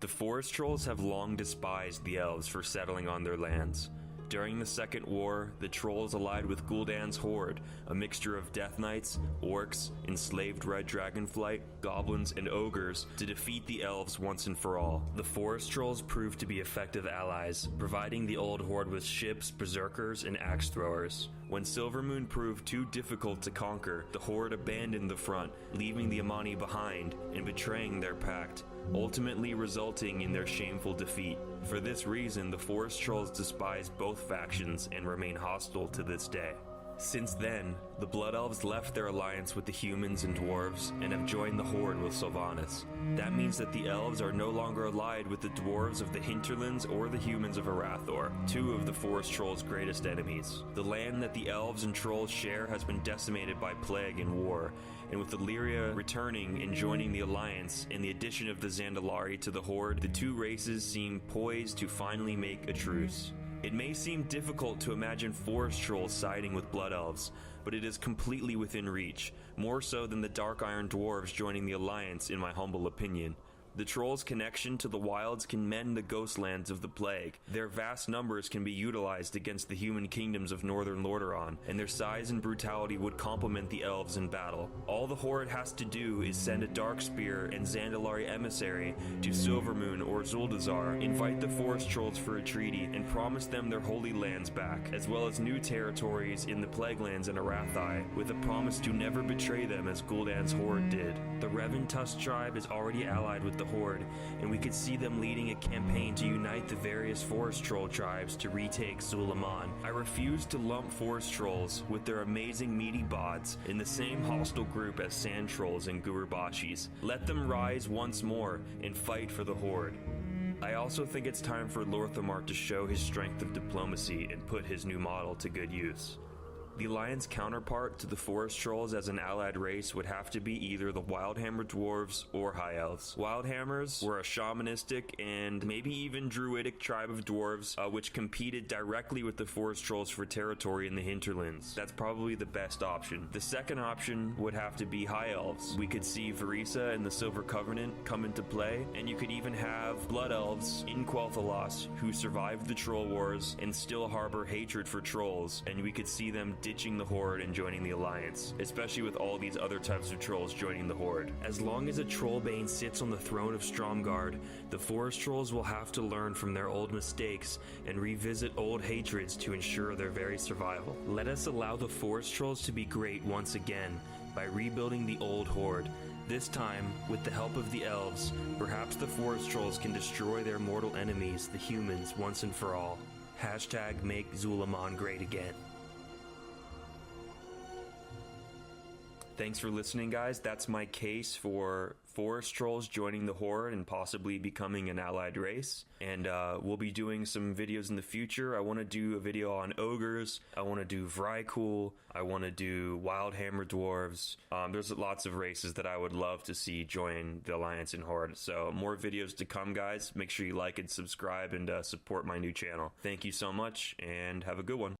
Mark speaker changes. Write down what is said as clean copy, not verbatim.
Speaker 1: The forest trolls have long despised the elves for settling on their lands. During the Second War, the trolls allied with Gul'dan's Horde, a mixture of Death Knights, orcs, enslaved red dragonflight, goblins, and ogres, to defeat the elves once and for all. The forest trolls proved to be effective allies, providing the old Horde with ships, berserkers, and axe throwers. When Silvermoon proved too difficult to conquer, the Horde abandoned the front, leaving the Amani behind and betraying their pact, ultimately resulting in their shameful defeat. For this reason, the forest trolls despise both factions and remain hostile to this day. Since then, the Blood Elves left their alliance with the humans and dwarves and have joined the Horde with Sylvanas. That means that the elves are no longer allied with the dwarves of the hinterlands or the humans of Arathor, two of the forest trolls' greatest enemies. The land that the elves and trolls share has been decimated by plague and war, and with Illyria returning and joining the alliance and the addition of the Zandalari to the Horde, the two races seem poised to finally make a truce. It may seem difficult to imagine forest trolls siding with blood elves, but it is completely within reach, more so than the Dark Iron dwarves joining the alliance in my humble opinion. The trolls' connection to the wilds can mend the ghostlands of the plague. Their vast numbers can be utilized against the human kingdoms of northern Lordaeron, and their size and brutality would complement the elves in battle. All the Horde has to do is send a Darkspear and Zandalari emissary to Silvermoon or Zuldazar, invite the forest trolls for a treaty, and promise them their holy lands back, as well as new territories in the Plaguelands and Arathi, with a promise to never betray them as Gul'dan's Horde did. The Reventus tribe is already allied with the Horde, and we could see them leading a campaign to unite the various forest troll tribes to retake Zul'jin. I refuse to lump forest trolls with their amazing meaty bods in the same hostile group as sand trolls and Gurubashis. Let them rise once more and fight for the Horde. I also think it's time for lor'themar to show his strength of diplomacy and put his new model to good use. The Alliance counterpart to the Forest Trolls as an allied race would have to be either the Wildhammer Dwarves or High Elves. Wildhammers were a shamanistic and maybe even druidic tribe of dwarves which competed directly with the Forest Trolls for territory in the hinterlands. That's probably the best option. The second option would have to be High Elves. We could see Varisa and the Silver Covenant come into play, and you could even have Blood Elves in quel'thalas who survived the Troll Wars and still harbor hatred for trolls, and we could see them ditching the Horde and joining the Alliance, especially with all these other types of trolls joining the Horde. As long as a Trollbane sits on the throne of Stromgarde, the Forest Trolls will have to learn from their old mistakes and revisit old hatreds to ensure their very survival. Let us allow the Forest Trolls to be great once again by rebuilding the old Horde. This time, with the help of the elves, perhaps the Forest Trolls can destroy their mortal enemies, the humans, once and for all. Hashtag make Zul'jin great again. Thanks for listening, guys. That's my case for forest trolls joining the Horde and possibly becoming an allied race. And we'll be doing some videos in the future. I want to do a video on ogres. I want to do Vrykul. I want to do Wildhammer dwarves. There's lots of races that I would love to see join the Alliance and Horde. So more videos to come, guys. Make sure you like and subscribe and support my new channel. Thank you so much, and have a good one.